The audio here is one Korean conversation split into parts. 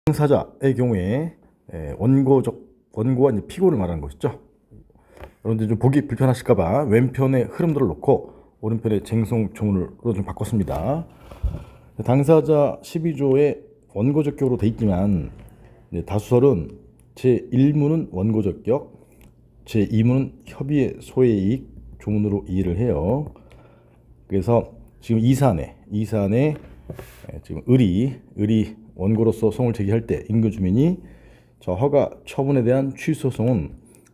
당사자의 경우에 원고와 이제 피고를 말하는 것이죠. 여러분들 좀 보기 불편하실까봐 왼편의 흐름들을 놓고 오른편의 쟁송 조문으로 좀 바꿨습니다. 당사자 12조에 원고적격으로 돼 있지만 다수설은 제1문은 원고적격, 제2문은 협의의 소외이익 조문으로 이해를 해요. 그래서 지금 이 사안에 지금 을이 원고로서 소송을 제기할 때 인근 주민이 저 허가 처분에 대한 취소 소송은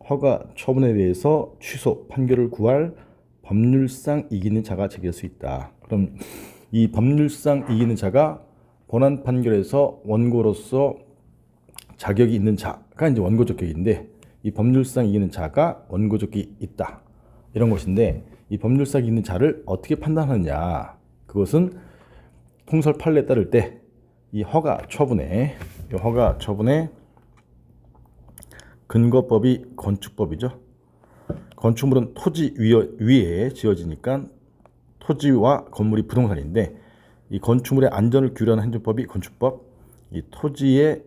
허가 처분에 대해서 취소 판결을 구할 법률상 이기는 자가 제기할 수 있다. 그럼 이 법률상 이기는 자가 본안 판결에서 원고로서 자격이 있는 자가 이제 원고적격인데, 이 법률상 이기는 자가 원고적격이 있다, 이런 것인데, 이 법률상 이기는 자를 어떻게 판단하느냐, 그것은 통설 판례에 따를 때 이 허가 처분에 근거법이 건축법이죠. 건축물은 토지 위에 지어지니까 토지와 건물이 부동산인데, 이 건축물의 안전을 규례하는 행정법이 건축법, 이 토지의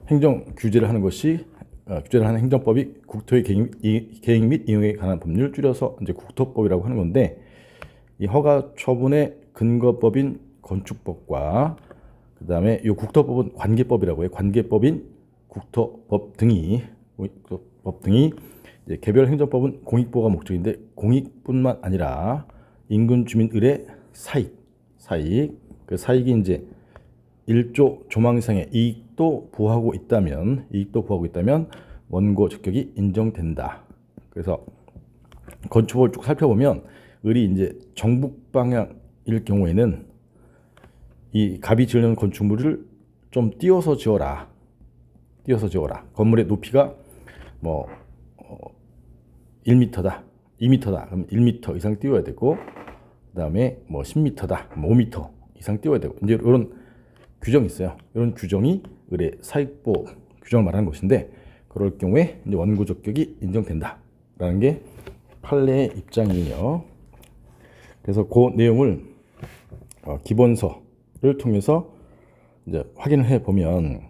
행정 규제를 하는 행정법이 국토의 계획 및 이용에 관한 법률, 줄여서 이제 국토법이라고 하는 건데, 이 허가 처분의 근거법인 건축법과 그다음에 이 국토법은 관계법이라고 해요. 관계법인 국토법 등이 이제 개별 행정법은 공익보호가 목적인데, 공익뿐만 아니라 인근 주민들의 사익, 그 사익이 이제 1조 조망상의 이익도 보호하고 있다면 원고 적격이 인정된다. 그래서 건축법을 쭉 살펴보면 을이 이제 정북 방향일 경우에는 이 갑이 지으려는 건축물을 좀 띄워서 지어라. 건물의 높이가 뭐 1m다, 2m다. 그럼 1m 이상 띄워야 되고, 그다음에 뭐 10m다, 5m 이상 띄워야 되고, 이제 이런 규정이 있어요. 이런 규정이 을의 사익보호 규정을 말하는 것인데, 그럴 경우에 이제 원고 적격이 인정된다라는 게 판례의 입장이에요. 그래서 그 내용을 기본서를 통해서 이제 확인을 해 보면,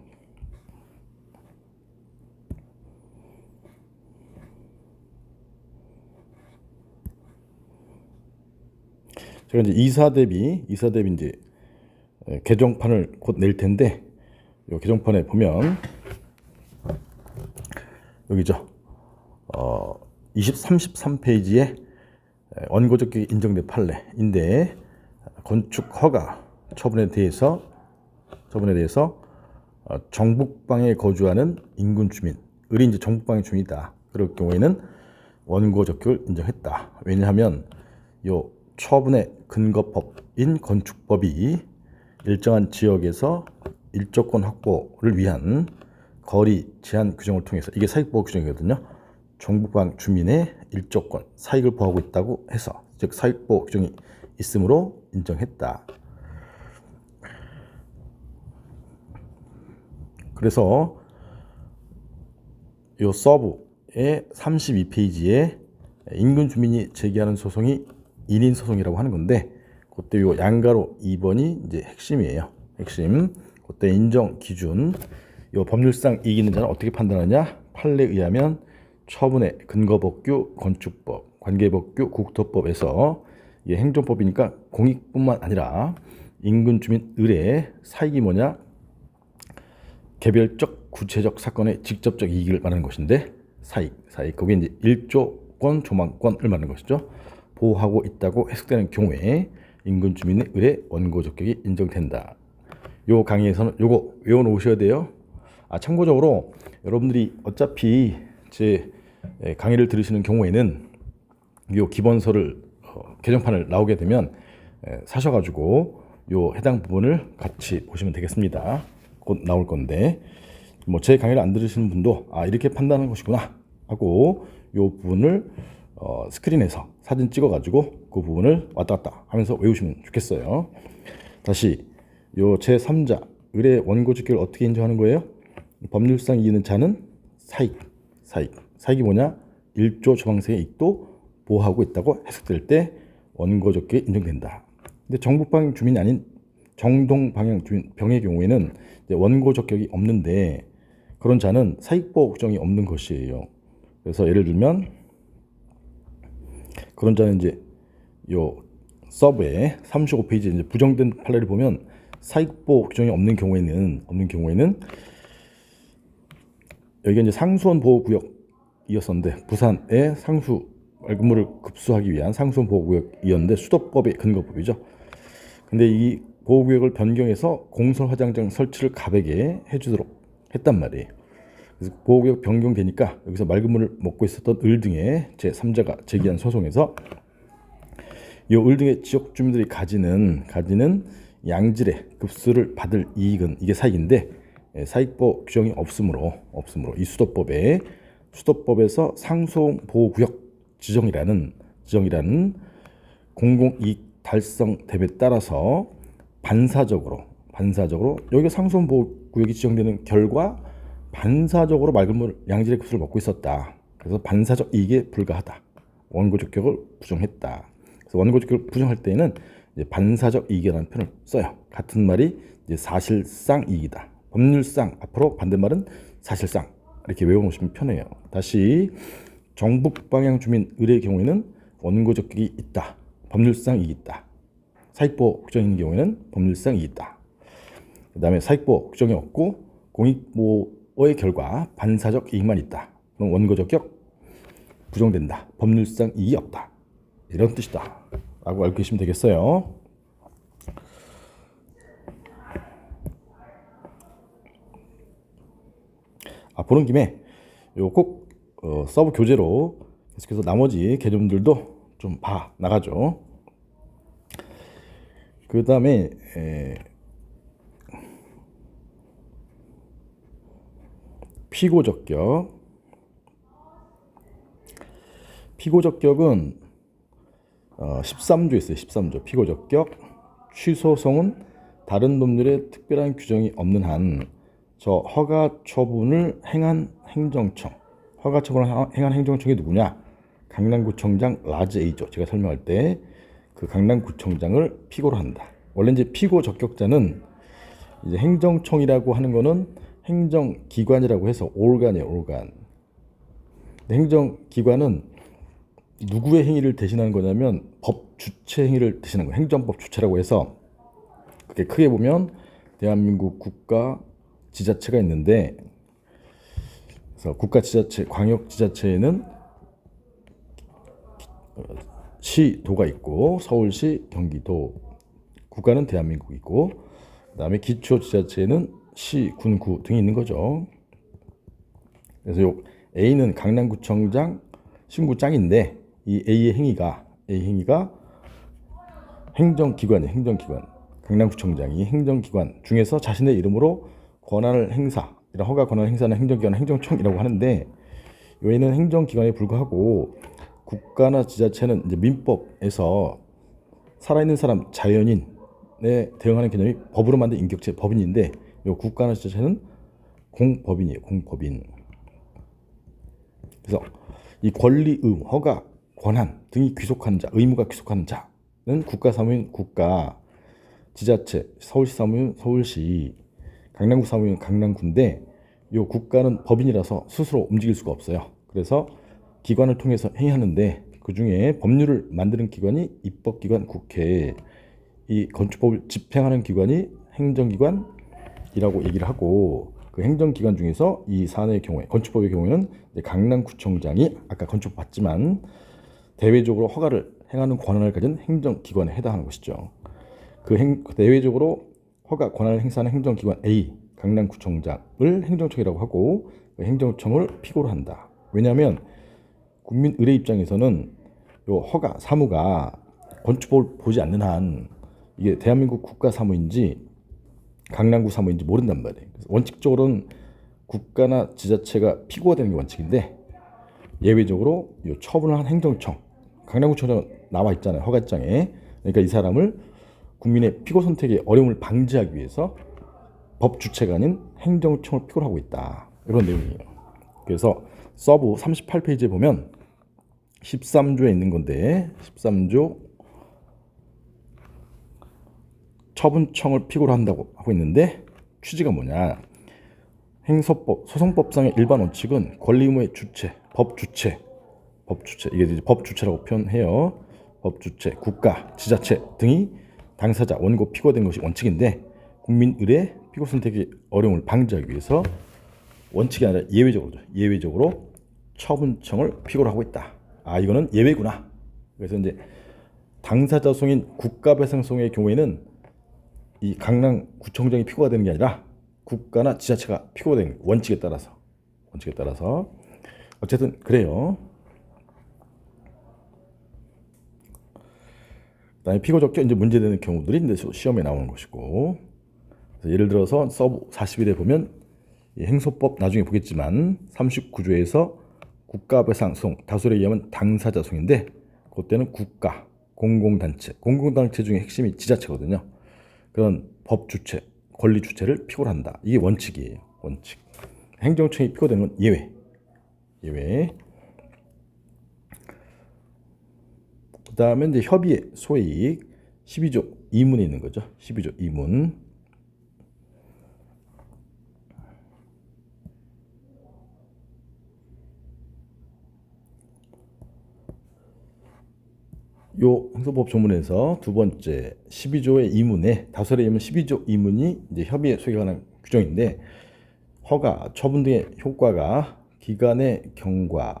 제가 이제 이사 대비 이제 개정판을 곧 낼 텐데, 이 개정판에 보면 여기죠. 33페이지에 원고적격이 인정된 판례인데, 건축 허가 처분에 대해서 정북방에 거주하는 인근 주민, 을이 이제 정북방의 주민이다. 그럴 경우에는 원고적격을 인정했다. 왜냐하면 요 처분의 근거법인 건축법이 일정한 지역에서 일조권 확보를 위한 거리 제한 규정을 통해서, 이게 사익보호 규정이거든요. 정북방 주민의 일조권, 사익을 보호하고 있다고 해서, 즉 사익보호 규정이 있으므로 인정했다. 그래서 요 서브의 32페이지에 인근 주민이 제기하는 소송이 1인 소송이라고 하는 건데, 그때 요 양가로 2번이 이제 핵심이에요. 그때 인정 기준, 요 법률상 이기는 자는 어떻게 판단하냐? 판례에 의하면 처분의 근거법규 건축법, 관계법규 국토법에서, 이게 행정법이니까 공익뿐만 아니라 인근 주민 을의 사익이 뭐냐? 개별적 구체적 사건의 직접적 이익을 말하는 것인데, 사익 거기에 이제 1조권 조망권을 말하는 것이죠. 보호하고 있다고 해석되는 경우에 인근 주민의 을의 원고 적격이 인정된다. 요 강의에서는 요거 외워놓으셔야 돼요. 참고적으로 여러분들이 어차피 제 강의를 들으시는 경우에는 요 기본서를 개정판을 나오게 되면 사셔가지고 요 해당 부분을 같이 보시면 되겠습니다. 곧 나올 건데, 뭐 제 강의를 안 들으시는 분도 이렇게 판단하는 것이구나 하고 요 부분을 스크린에서 사진 찍어가지고 그 부분을 왔다 갔다 하면서 외우시면 좋겠어요. 다시 요 제3자 을의 원고 적격을 어떻게 인정하는 거예요? 법률상 이기는 자는 사익이 뭐냐? 1조 조망상의 이익도 보호하고 있다고 해석될 때 원고 적격이 인정된다. 근데 정북방 주민이 아닌 정동 방향 주민 병의 경우에는 이제 원고 적격이 없는데 그런 자는 사익보호 규정이 없는 것이에요. 그래서 예를 들면 그런 자는 이제 요 서브에 35페이지 이제 부정된 판례를 보면 사익보호 규정이 없는 경우에는 여기가 이제 상수원 보호구역이었었는데 부산의 상수 말금물을 급수하기 위한 상수원 보호구역이었는데 수도법의 근거법이죠. 근데 이 보호구역을 변경해서 공설 화장장 설치를 가백에 해주도록 했단 말이에요. 그래서 보호구역 변경되니까 여기서 맑은물을 먹고 있었던 을 등의 제3자가 제기한 소송에서 이 을 등의 지역 주민들이 가지는 양질의 급수를 받을 이익은 이게 사익인데 사익보호 규정이 없으므로 이 수도법에서 상수원보호구역 지정이라는 공공이익 달성됨에 따라서 반사적으로 여기가 상수원보호구역이 지정되는 결과 반사적으로 맑은 물 양질의 급수를 먹고 있었다. 그래서 반사적 이익에 불과하다. 원고 적격을 부정했다. 그래서 원고 적격을 부정할 때에는 이제 반사적 이익이라는 표현을 써요. 같은 말이 이제 사실상 이익이다. 법률상 앞으로 반대말은 사실상 이렇게 외워놓으시면 편해요. 다시 정북 방향 주민 을의 경우에는 원고 적격이 있다. 법률상 이익이 있다. 사익보호 규정인 경우에는 법률상 이익이 있다. 그 다음에 사익보호 규정이 없고 공익보호의 결과 반사적 이익만 있다. 그럼 원고 적격 부정된다. 법률상 이익이 없다. 이런 뜻이다. 라고 알고 계시면 되겠어요. 보는 김에 꼭 서브 교재로 계속해서 나머지 개념들도 좀 봐 나가죠. 그 다음에 피고적격은 13조 있어요. 13조 피고적격 취소송은 다른 법률에 특별한 규정이 없는 한 저 허가 처분을 행한 행정청이 누구냐? 강남구청장 라지 A죠. 제가 설명할 때 그 강남구청장을 피고로 한다. 원래 이제 피고 적격자는 이제 행정청이라고 하는 거는 행정기관이라고 해서 올간이에요. 올간. 행정기관은 누구의 행위를 대신하는 거냐면 법 주체 행위를 대신하는 거예요. 행정법 주체라고 해서 그게 크게 보면 대한민국 국가 지자체가 있는데 그래서 국가 지자체, 광역 지자체에는 시도가 있고 서울시, 경기도, 국가는 대한민국이 있고 그다음에 기초 지자체에는 시, 군, 구 등이 있는 거죠. 그래서 요 A는 강남구청장 신구장인데 이 A의 행위가 행정기관이에요. 행정기관. 강남구청장이 행정기관 중에서 자신의 이름으로 권한을 행사, 이런 허가 권한을 행사하는 행정기관, 행정청이라고 하는데 여기는 행정기관에 불과하고 국가나 지자체는 이제 민법에서 살아있는 사람, 자연인에 대응하는 개념이 법으로 만든 인격체 법인인데 이 국가나 지자체는 공법인이에요. 공법인. 그래서 이 권리, 의무, 허가, 권한 등이 귀속하는 자, 의무가 귀속하는 자는 국가 사무인 국가, 지자체, 서울시 사무인 서울시, 강남구 사무인 강남구인데 이 국가는 법인이라서 스스로 움직일 수가 없어요. 그래서 기관을 통해서 행위하는데 그 중에 법률을 만드는 기관이 입법기관 국회, 이 건축법을 집행하는 기관이 행정기관이라고 얘기를 하고 그 행정기관 중에서 이 사안의 경우에 건축법의 경우에는 강남구청장이 아까 건축법 봤지만 대외적으로 허가를 행하는 권한을 가진 행정기관에 해당하는 것이죠. 대외적으로 허가 권한을 행사하는 행정기관 A, 강남구청장을 행정청이라고 하고 그 행정청을 피고로 한다. 왜냐하면 국민 의뢰 입장에서는 요 허가 사무가 건축법을 보지 않는 한 이게 대한민국 국가 사무인지 강남구 사무인지 모른단 말이에요. 그래서 원칙적으로는 국가나 지자체가 피고가 되는 게 원칙인데 예외적으로 요 처분을 한 행정청, 강남구청장 나와 있잖아요. 허가장에. 그러니까 이 사람을 국민의 피고 선택의 어려움을 방지하기 위해서 법 주체가 아닌 행정청을 피고를 하고 있다. 이런 내용이에요. 그래서 서브 38페이지에 보면 13조에 있는 건데 13조 처분청을 피고로 한다고 하고 있는데 취지가 뭐냐? 행소법, 소송법상의 일반 원칙은 권리 의무의 주체, 법 주체 이게 이제 법 주체라고 표현해요. 법 주체, 국가, 지자체 등이 당사자, 원고, 피고된 것이 원칙인데 국민 의례, 피고 선택의 어려움을 방지하기 위해서 원칙이 아니라 예외적으로 처분청을 피고로 하고 있다. 아, 이거는 예외구나. 그래서 이제 당사자송인 국가배상송의 경우에는 이 강남구청장이 피고가 되는 게 아니라 국가나 지자체가 피고가 되는 원칙에 따라서 어쨌든 그래요. 그다음에 피고적격 이제 문제되는 경우들이 이제 시험에 나오는 것이고, 그래서 예를 들어서 서브 41에 보면 행소법 나중에 보겠지만 39조에서 국가배상송 다소리에 의하면 당사자송인데 그때는 국가, 공공단체 중에 핵심이 지자체거든요. 그런 법 주체, 권리 주체를 피고를 한다. 이게 원칙이에요. 원칙. 행정청이 피고되는 건 예외. 그 다음에 이제 협의의 소이익 12조 2문에 있는 거죠. 12조 2문. 요 행소법 조문에서 두 번째 12조의 2문에 다설에 의하면 12조 2문이 이제 협의의 소이익에 관한 규정인데 허가, 처분 등의 효과가 기간의 경과,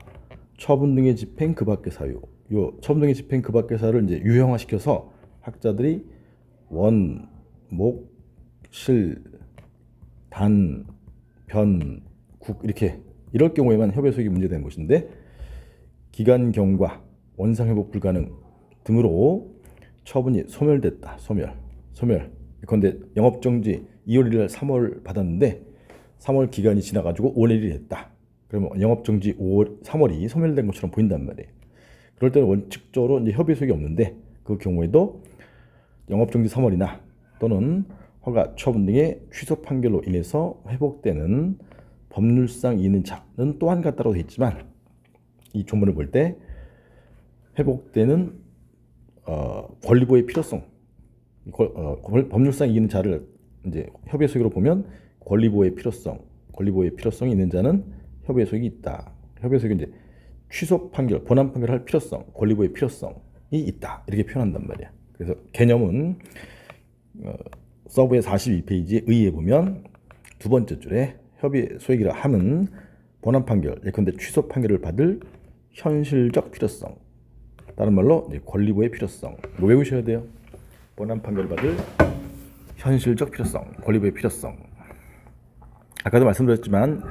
처분 등의 집행 그 밖의 사유, 요 처분 등의 집행 그 밖의 사유를 이제 유형화시켜서 학자들이 원, 목, 실, 단, 변, 국 이렇게 이럴 경우에만 협의 소이익이 문제되는 것인데 기간 경과, 원상 회복 불가능 등으로 처분이 소멸됐다. 소멸. 그런데 영업정지 2월 1일 3월 받았는데 3월 기간이 지나가지고 5월 1일이 됐다. 그러면 영업정지 3월이 소멸된 것처럼 보인단 말이에요. 그럴 때는 원칙적으로 이제 협의 소익이 없는데 그 경우에도 영업정지 3월이나 또는 허가, 처분 등의 취소 판결로 인해서 회복되는 법률상 이의는 자는 또한 같다고 되어 있지만 이 조문을 볼 때 회복되는 권리보호의 필요성, 법률상 이의는 자를 이제 협의 소익으로 보면 권리보호의 필요성이 있는 자는 협의 소익이 있다. 협의 소익은 이제 취소 판결, 본안 판결할 필요성, 권리보호의 필요성이 있다. 이렇게 표현한단 말이야. 그래서 개념은 서브의 42페이지에 의의에 보면 두 번째 줄에 협의 소익이라 함은 본안 판결, 예컨대 취소 판결을 받을 현실적 필요성. 다른 말로 권리보호의 필요성. 뭐 외우셔야 돼요. 본안 판결을 받을 현실적 필요성, 권리보호의 필요성. 아까도 말씀드렸지만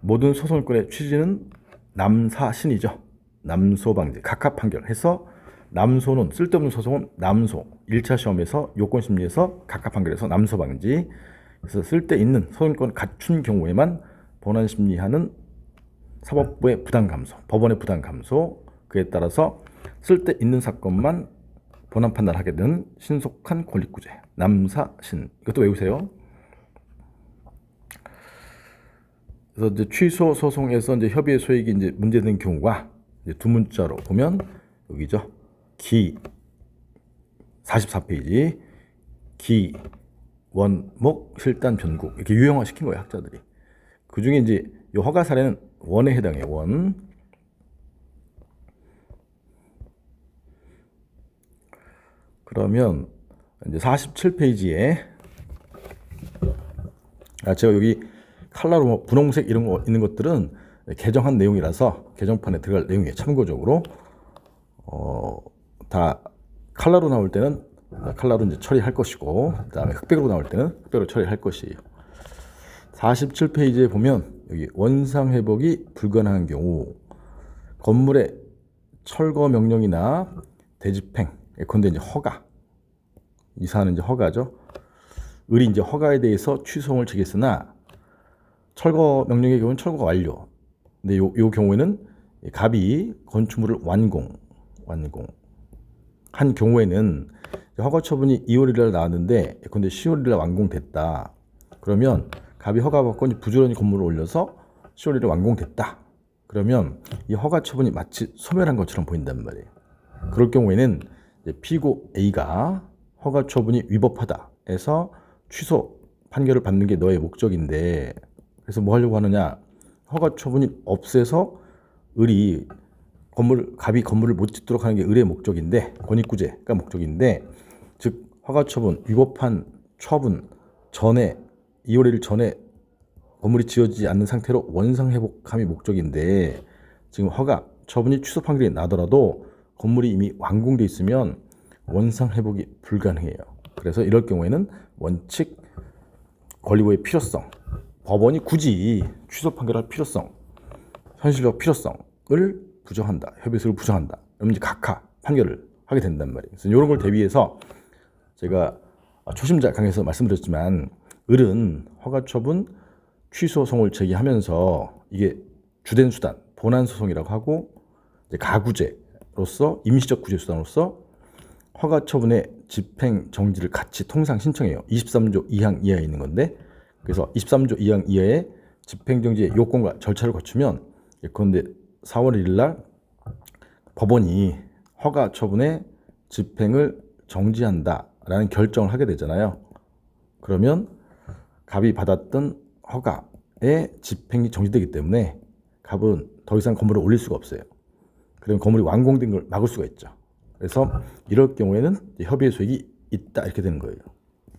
모든 소송권의 취지는 남사신이죠. 남소 방지, 각하 판결해서 남소는 쓸데없는 소송은 남소. 1차 시험에서 요건심리에서 각하 판결에서 남소 방지. 그래서 쓸데있는 소송권 갖춘 경우에만 본안 심리하는 사법부의 부담 감소, 법원의 부담 감소. 그에 따라서 쓸데있는 사건만 본안 판단하게 되는 신속한 권리구제, 남사신. 이것도 외우세요. 그래서 이제 취소 소송에서 이제 협의의 소익이 이제 문제된 경우가 이제 두 문자로 보면 여기죠. 기 44페이지 기 원목 실단 변국 이렇게 유형화 시킨 거예요, 학자들이. 그 중에 이제 이 허가 사례는 원에 해당해요. 원. 그러면 이제 47페이지에 제가 여기 칼라로 뭐 분홍색 이런 거 있는 것들은 개정한 내용이라서 개정판에 들어갈 내용이에요. 참고적으로 다 칼라로 나올 때는 칼라로 이제 처리할 것이고 그다음에 흑백으로 나올 때는 흑백으로 처리할 것이에요. 47페이지에 보면 여기 원상 회복이 불가능한 경우 건물의 철거 명령이나 대집행 예컨대 이제 허가, 이 사안은 이제 허가죠. 을이 이제 허가에 대해서 취소를 제기했으나 철거 명령의 경우는 철거가 완료. 근데 요 경우에는 갑이 건축물을 완공한 경우에는 허가 처분이 2월 1일 나왔는데 예컨대 10월 1일 완공됐다. 그러면 갑이 허가 받고 부지런히 건물을 올려서 10월 1일 완공됐다. 그러면 이 허가 처분이 마치 소멸한 것처럼 보인단 말이에요. 그럴 경우에는 피고 A가 허가 처분이 위법하다 허가에서 취소 판결을 받는 게 너의 목적인데, 그래서 뭐 하려고 하느냐? 허가 처분이 없애서 갑이 건물을 못 짓도록 하는 게 을의 목적인데, 권익구제가 목적인데, 즉 허가 처분 위법한 처분 전에 2월 1일 전에 건물이 지어지지 않는 상태로 원상 회복함이 목적인데, 지금 허가 처분이 취소 판결이 나더라도 건물이 이미 완공돼 있으면 원상 회복이 불가능해요. 그래서 이럴 경우에는 원칙 권리보호의 필요성, 법원이 굳이 취소 판결할 필요성, 현실적 필요성을 부정한다, 협의소를 부정한다. 그러면 이제 각하 판결을 하게 된단 말이에요. 그래서 이런 걸 대비해서 제가 초심자 강의에서 말씀드렸지만, 을은 허가 처분 취소송을 제기하면서 이게 주된 수단, 본안 소송이라고 하고, 이제 가구제로서 임시적 구제 수단으로서 허가 처분의 집행 정지를 같이 통상 신청해요. 23조 2항 이하에 있는 건데, 그래서 23조 2항 이하의 집행 정지의 요건과 절차를 거치면, 예컨대 4월 1일 날 법원이 허가 처분의 집행을 정지한다라는 결정을 하게 되잖아요. 그러면 갑이 받았던 허가의 집행이 정지되기 때문에 갑은 더 이상 건물을 올릴 수가 없어요. 그러면 건물이 완공된 걸 막을 수가 있죠. 그래서 이럴 경우에는 협의의 소익이 있다, 이렇게 되는 거예요.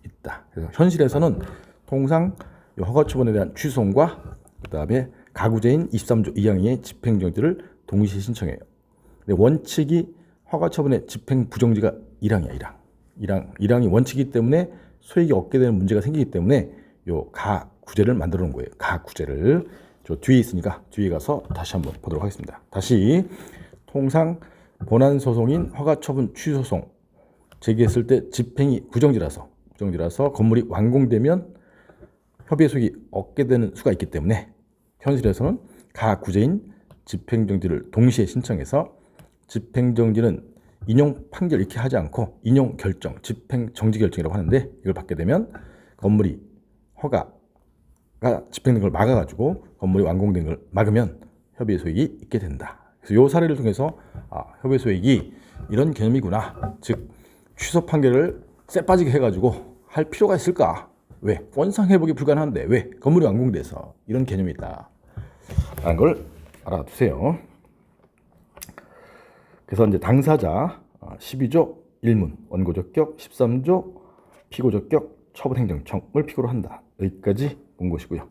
있다. 그래서 현실에서는 통상 허가 처분에 대한 취소과 그다음에 가구제인 23조 2항의 집행정지를 동시에 신청해요. 근데 원칙이 허가 처분의 집행 부정지가 1항이야. 1항이 원칙이기 때문에 소익이 얻게 되는 문제가 생기기 때문에 요 가구제를 만들어 놓은 거예요. 가구제를. 저 뒤에 있으니까 뒤에 가서 다시 한번 보도록 하겠습니다. 다시 통상 본안 소송인 허가 처분 취소송 제기했을 때 집행이 부정지라서 건물이 완공되면 협의의 소익이 얻게 되는 수가 있기 때문에 현실에서는 가구제인 집행정지를 동시에 신청해서, 집행정지는 인용 판결 이렇게 하지 않고 인용 결정, 집행정지 결정이라고 하는데, 이걸 받게 되면 건물이 허가가 집행된 걸 막아가지고 건물이 완공된 걸 막으면 협의의 소익이 있게 된다. 그래서 이 사례를 통해서 협의의 소익이 이런 개념이구나. 즉 취소 판결을 쎄 빠지게 해가지고 할 필요가 있을까? 왜? 원상 회복이 불가능한데 왜? 건물이 완공돼서. 이런 개념이다 라는 걸 알아두세요. 그래서 이제 당사자 12조 1문 원고적격, 13조 피고적격 처분행정청을 피고로 한다. 여기까지 본 것이고요.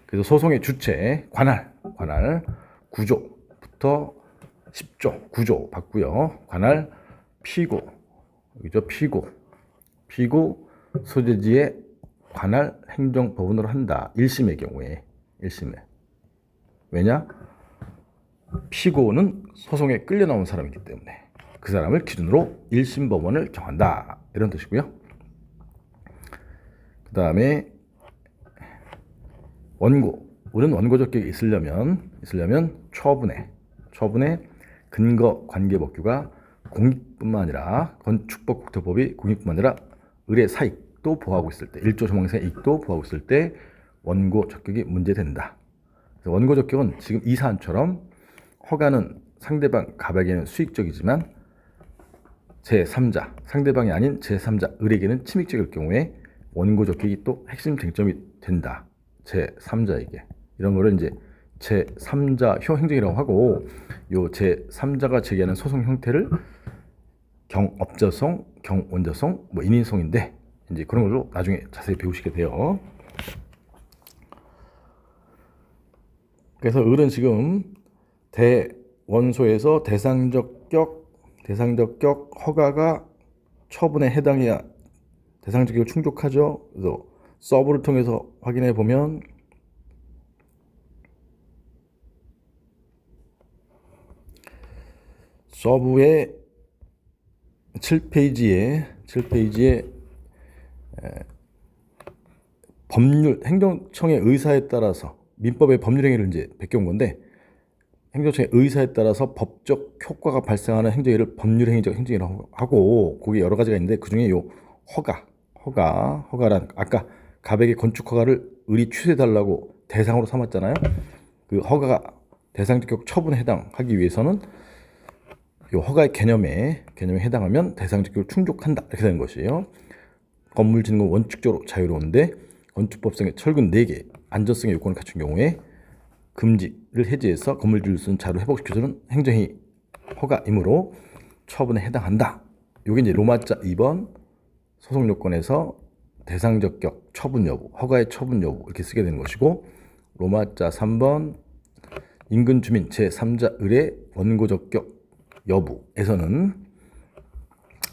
그래서 소송의 주체 관할 9조부터 10조 9조 봤고요. 관할 피고, 여기죠. 피고 소재지의 관할 행정법원으로 한다. 1심의 경우에. 1심에. 왜냐? 피고는 소송에 끌려 나온 사람이기 때문에 그 사람을 기준으로 1심 법원을 정한다. 이런 뜻이고요. 그 다음에 우리는 원고적격이 있으려면 처분의 근거 관계 법규가 공익뿐만 아니라 건축법 국토법이 공익뿐만 아니라 을의 사익도 보호하고 있을 때, 1조 조망상의 이익도 보호하고 있을 때 원고적격이 문제된다. 그래서 원고적격은 지금 이 사안처럼 허가는 상대방 갑에게는 수익적이지만 제3자, 상대방이 아닌 제3자 을에게는 침익적일 경우에 원고적격이 또 핵심 쟁점이 된다. 제3자에게. 이런 거를 이제 제3자 행정이라고 하고, 요 제3자가 제기하는 소송 형태를 경업자성, 경원자성, 인인성인데, 이제 그런 걸로 나중에 자세히 배우시게 돼요. 그래서 을은 지금 대원소에서 대상적격 허가가 처분에 해당해야 대상적격을 충족하죠. 그래서 서브를 통해서 확인해 보면 서브의 7페이지에 법률 행정청의 의사에 따라서 민법의 법률 행위를 이제 베껴온 건데, 행정청의 의사에 따라서 법적 효과가 발생하는 행정행위를 법률행위적 행정이라고 하고, 거기에 여러 가지가 있는데 그 중에 요 허가란 아까 갑에게 건축 허가를 을이 취소해달라고 대상으로 삼았잖아요. 그 허가가 대상적격 처분에 해당하기 위해서는 요 허가의 개념에 해당하면 대상적격을 충족한다, 이렇게 되는 것이에요. 건물 짓는 건 원칙적으로 자유로운데 건축법상의 철근 4개 안전성의 요건을 갖춘 경우에 금지를 해제해서 건물 지을 수 있는 자료 회복시켜주는 행정행위 허가이므로 처분에 해당한다. 이게 이제 로마자 2번 소송 요건에서 대상 적격 처분 여부, 허가의 처분 여부 이렇게 쓰게 되는 것이고, 로마자 3번 인근 주민 제3자 의뢰 원고 적격 여부에서는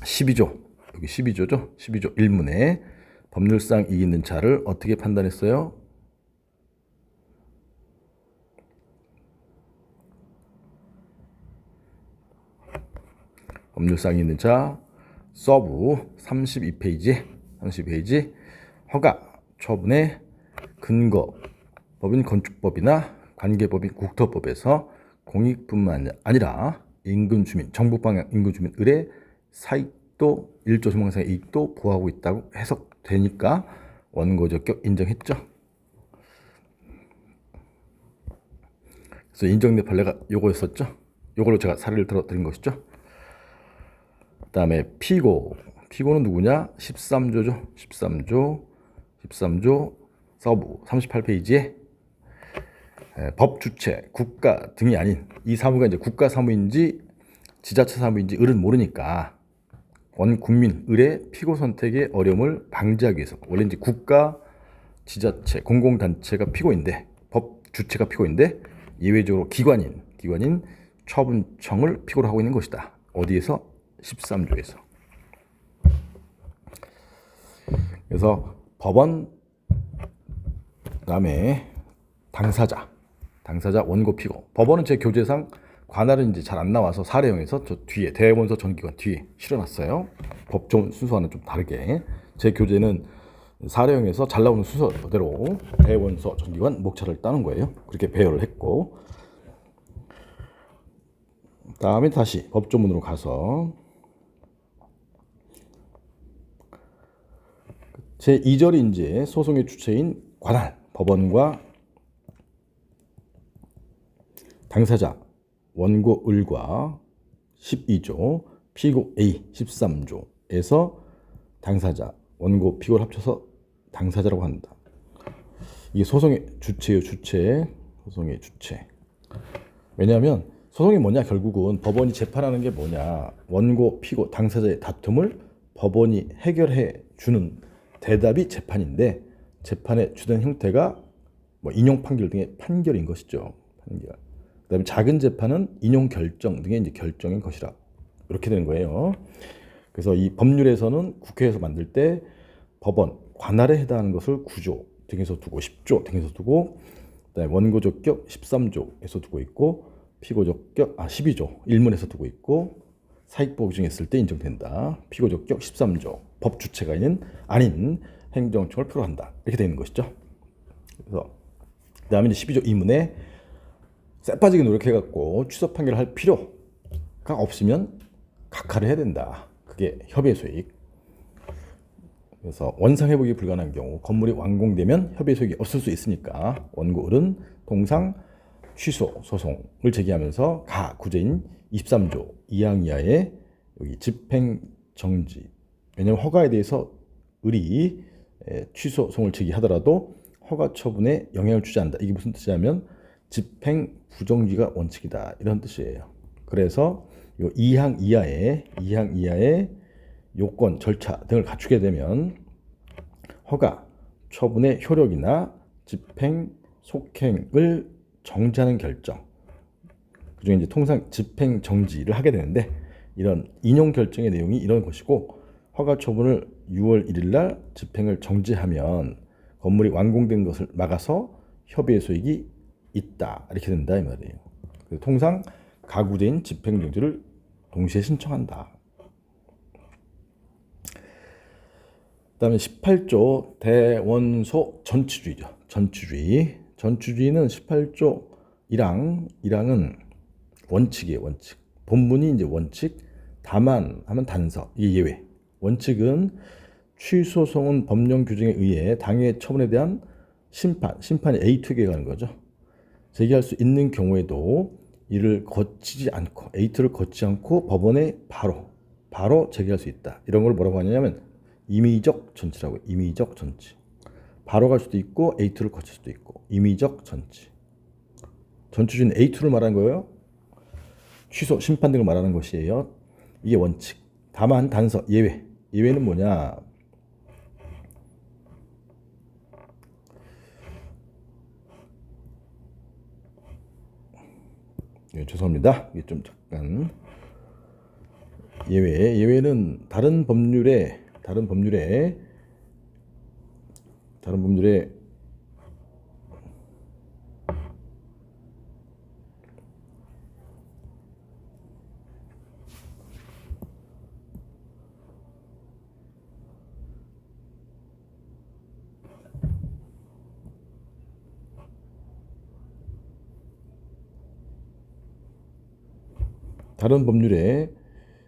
12조, 여기 12조죠. 12조 1문에 법률상 이익 있는 자를 어떻게 판단했어요? 법률상 있는 자 서브 32페이지 허가 처분의 근거 법인 건축법이나 관계법인 국토법에서 공익뿐만 아니라 인근 주민 정부 방향 인근 주민 의뢰 사익도 1조 소망상의 이익도 보호하고 있다고 해석되니까 원고 적격 인정했죠. 그래서 인정된 판례가 요거였었죠. 요걸로 제가 사례를 들어드린 것이죠. 그 다음에 피고는 누구냐? 13조죠. 13조 서부 38페이지에 법 주체, 국가 등이 아닌 이 사무가 이제 국가 사무인지 지자체 사무인지 을은 모르니까 원 국민 을의 피고 선택의 어려움을 방지하기 위해서, 원래 이제 국가, 지자체, 공공단체가 피고인데 법 주체가 피고인데 예외적으로 기관인 처분청을 피고로 하고 있는 것이다. 어디에서? 13조에서. 그래서 법원, 그다음에 당사자 원고 피고. 법원은 제 교재상 관할은 이제 잘 안 나와서 사례형에서 저 뒤에 대원서 전기관 뒤에 실어놨어요. 법정 순서와는 좀 다르게 제 교재는 사례형에서 잘 나오는 순서대로 대원서 전기관 목차를 따는 거예요. 그렇게 배열을 했고, 다음에 다시 법조문으로 가서 제2절이 이제 소송의 주체인 관할 법원과 당사자 원고 을과 12조 피고 A 13조에서 당사자 원고 피고를 합쳐서 당사자라고 한다. 이게 소송의 주체예요. 소송의 주체. 왜냐하면 소송이 뭐냐, 결국은 법원이 재판하는 게 뭐냐, 원고 피고 당사자의 다툼을 법원이 해결해 주는 대답이 재판인데, 재판의 주된 형태가 뭐 인용 판결 등의 판결인 것이죠. 판결. 그다음에 작은 재판은 인용 결정 등의 이제 결정인 것이라, 이렇게 되는 거예요. 그래서 이 법률에서는 국회에서 만들 때 법원 관할에 해당하는 것을 9조 등에서 두고 10조 등에서 두고, 그다음에 원고 적격 13조에서 두고 있고, 피고 적격 12조 1문에서 두고 있고, 사익보호 정했을 때 인정된다. 피고 적격 13조 법 주체가 아닌 행정청을 필요로 한다. 이렇게 되는 것이죠. 그래서 그다음에 이제 12조 2문에 쎄 빠지게 노력해갖고 취소 판결을 할 필요가 없으면 각하를 해야 된다. 그게 협의의 소익. 그래서 원상 회복이 불가능한 경우, 건물이 완공되면 협의의 소익이 없을 수 있으니까 원고 을은 통상 취소 소송을 제기하면서 가 구제인 23조 2항 이하의 여기 집행 정지. 왜냐하면 허가에 대해서 을이 취소 소송을 제기하더라도 허가 처분에 영향을 주지 않는다. 이게 무슨 뜻이냐면 집행 부정지가 원칙이다, 이런 뜻이에요. 그래서 이 2항 이하의 요건 절차 등을 갖추게 되면 허가 처분의 효력이나 집행 속행을 정지하는 결정, 그중에 이제 통상 집행 정지를 하게 되는데, 이런 인용 결정의 내용이 이런 것이고, 허가 처분을 6월 1일 날 집행을 정지하면 건물이 완공된 것을 막아서 협의의 소익이 있다, 이렇게 된다 이 말이에요. 그래서 통상 가구제인 집행 정지를 동시에 신청한다. 그다음에 18조 대원소 전치주의죠. 전치주의는 18조 1항은 원칙이에요. 원칙. 본문이 이제 원칙, 다만 하면 단서, 이게 예외. 원칙은 취소소송은 법령 규정에 의해 당해 처분에 대한 심판이 A2에게 가는 거죠. 제기할 수 있는 경우에도 이를 거치지 않고, A2를 거치지 않고 법원에 바로 제기할 수 있다. 이런 걸 뭐라고 하냐면 임의적 전치라고. 임의적 전치. 바로 갈 수도 있고 A2를 거칠 수도 있고. 임의적 전치. 전치주인 A2를 말하는 거예요. 취소, 심판 등을 말하는 것이에요. 이게 원칙. 다만 단서, 예외. 예외는 뭐냐? 죄송합니다. 이게 좀 잠깐 예외는 다른 법률에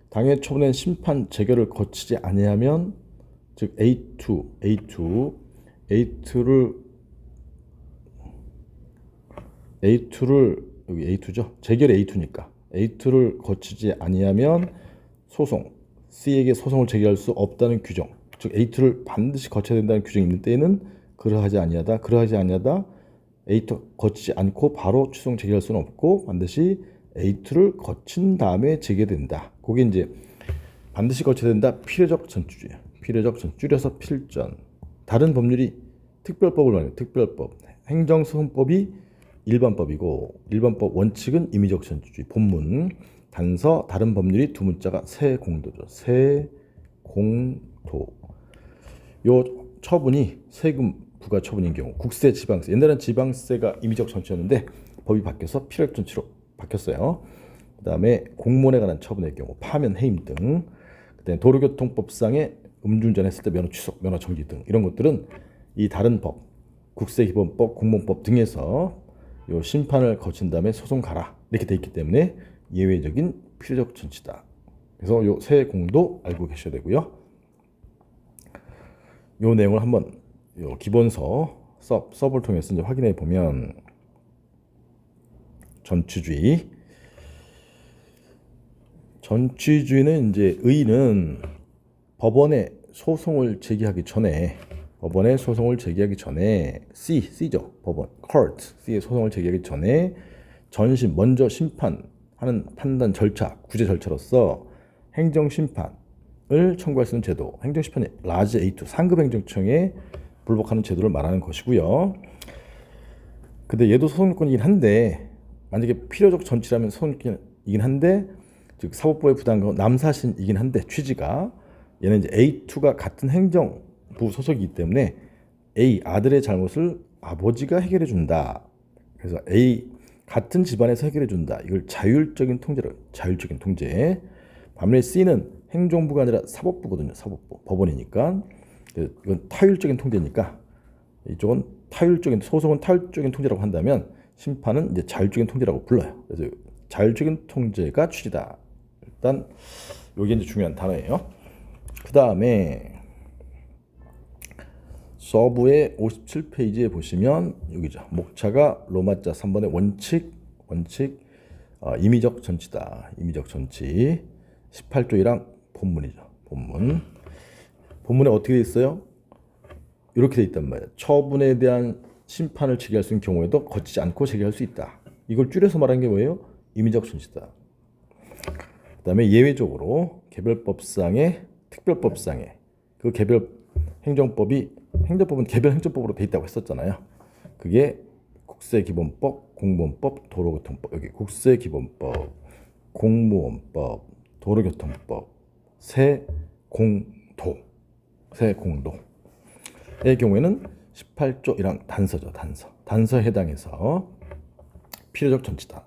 당해 처분된 심판 재결을 거치지 아니하면, 즉 A2를 여기 A2죠. 재결이 A2니까 A2를 거치지 아니하면 소송, C에게 소송을 제기할 수 없다는 규정, 즉 A2를 반드시 거쳐야 된다는 규정이 있는 때에는 그러하지 아니하다 A2 거치지 않고 바로 취소송 제기할 수는 없고 반드시 A2를 거친 다음에 제기된다. 그게 이제 반드시 거쳐야 된다. 필요적 전치주의야. 필요적 전, 줄여서 필전. 다른 법률이 특별법을 말해요. 특별법. 행정소송법이 일반법이고 일반법 원칙은 임의적 전치주의. 본문 단서 다른 법률이 두 문자가 세공도죠. 세공도. 요 처분이 세금 부과 처분인 경우, 국세, 지방세. 옛날엔 지방세가 임의적 전치였는데 법이 바뀌어서 필요적 전치로 바뀌었어요. 그 다음에 공무원에 관한 처분의 경우, 파면, 해임 등. 그다음에 도로교통법상의 음주운전 했을 때 면허 취소, 면허 정지 등 이런 것들은 이 다른 법, 국세기본법, 공무원법 등에서 요 심판을 거친 다음에 소송 가라 이렇게 돼 있기 때문에 예외적인 필요적 전치다. 그래서 요 세 공도 알고 계셔야 되고요. 요 내용을 한번 요 기본서 서브를 통해서 이제 확인해 보면, 전치주의는 이제 의는 법원에 소송을 제기하기 전에 C죠. 법원, court, C의 소송을 제기하기 전에 전심, 먼저 심판하는 판단 절차, 구제 절차로서 행정심판을 청구할 수 있는 제도, 행정심판이 라지 A2, 상급 행정청에 불복하는 제도를 말하는 것이고요. 근데 얘도 소송요건이긴 한데, 만약에 필요적 전치라면 소송요건이긴 한데, 즉 사법부의 부담과 남사신이긴 한데, 취지가 얘는 이제 A2가 같은 행정부 소속이기 때문에 A 아들의 잘못을 아버지가 해결해 준다. 그래서 A 같은 집안에서 해결해 준다. 이걸 자율적인 통제로, 자율적인 통제. 반면에 C는 행정부가 아니라 사법부거든요. 사법부, 법원이니까. 이건 타율적인 통제니까 이쪽은 소송은 타율적인 통제라고 한다면 심판은 이제 자율적인 통제라고 불러요. 그래서 자율적인 통제가 취지다. 일단 이게 이제 중요한 단어예요. 그 다음에 서브의 57페이지에 보시면 여기죠. 목차가 로마자 3번의 원칙 임의적 전치다. 임의적 전치 18조 1항 본문이죠. 본문에 어떻게 돼 있어요? 이렇게 돼 있단 말이에요. 처분에 대한 심판을 제기할 수 있는 경우에도 거치지 않고 제기할 수 있다. 이걸 줄여서 말하는 게 뭐예요? 임의적 전치다. 그 다음에 예외적으로 개별법상의 특별법상의 그 개별 행정법은 개별 행정법으로 돼 있다고 했었잖아요. 그게 국세기본법, 공무원법, 도로교통법. 여기 국세기본법, 공무원법, 도로교통법, 세공도의 경우에는 18조 1항 단서죠. 단서에 해당해서 필요적 전치다.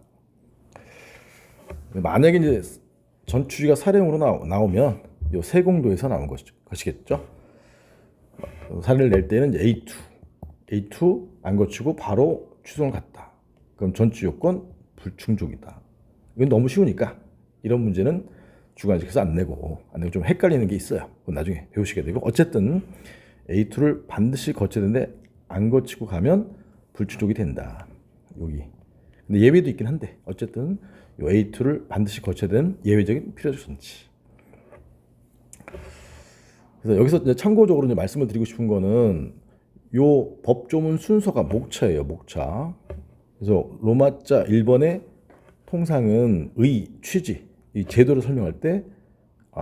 만약에 이제 전치주의가 사례용으로 나오면 요 세공도에서 나온 것이겠죠. 사례를 낼 때는 이제 A2 안 거치고 바로 취소를 갔다. 그럼 전치 요건 불충족이다. 이건 너무 쉬우니까 이런 문제는 주관식에서 안 내고 좀 헷갈리는 게 있어요. 그건 나중에 배우시게 되고, 어쨌든 A2를 반드시 거쳐야 되는데 안 거치고 가면 불충족이 된다. 여기. 근데 예외도 있긴 한데 어쨌든 요 A2를 반드시 거쳐야 되는 예외적인 필요적 전치. 그래서 그래서 여기서 이제 참고적으로 이제 말씀을 드리고 싶은 거는 요 법조문 순서가 목차예요, 목차. 그래서 로마자 1번의 통상은 의, 취지, 이 제도를 설명할 때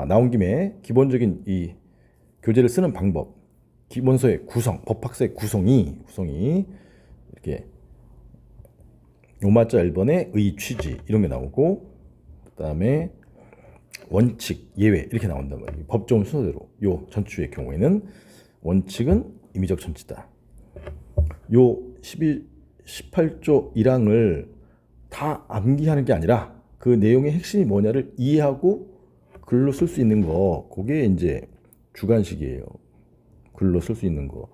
나온 김에 기본적인 이 교재를 쓰는 방법, 기본서의 구성, 법학서의 구성이 이렇게 로마자 1번의 의, 취지 이런 게 나오고, 그다음에 원칙, 예외 이렇게 나온단 말이에요. 법조문 순서대로 요 전치주의 경우에는 원칙은 임의적 전치다. 요 18조 1항을 다 암기하는 게 아니라 그 내용의 핵심이 뭐냐를 이해하고 글로 쓸 수 있는 거, 그게 이제 주관식이에요. 글로 쓸 수 있는 거.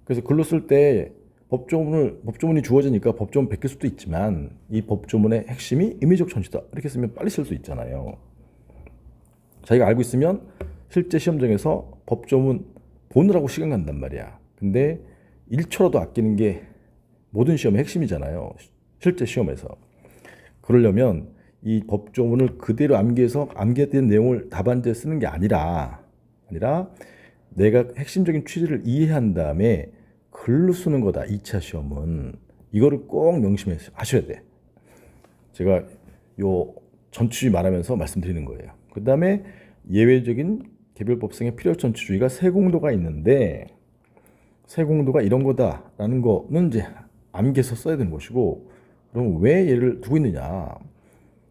그래서 글로 쓸 때 법조문이 주어지니까 법조문 베낄 수도 있지만 이 법조문의 핵심이 임의적 전치다 이렇게 쓰면 빨리 쓸 수 있잖아요. 자기가 알고 있으면 실제 시험장에서 법조문 보느라고 시간 간단 말이야. 근데 1초라도 아끼는 게 모든 시험의 핵심이잖아요. 실제 시험에서. 그러려면 이 법조문을 그대로 암기해서 암기된 내용을 답안지에 쓰는 게 아니라 내가 핵심적인 취지를 이해한 다음에 글로 쓰는 거다. 2차 시험은. 이거를 꼭 명심하셔야 돼. 제가 요 전치주의 말하면서 말씀드리는 거예요. 그 다음에 예외적인 개별법성의 필요 전치주의가 세공도가 있는데, 세공도가 이런 거다라는 거는 이제 암기해서 써야 되는 것이고, 그럼 왜 얘를 두고 있느냐?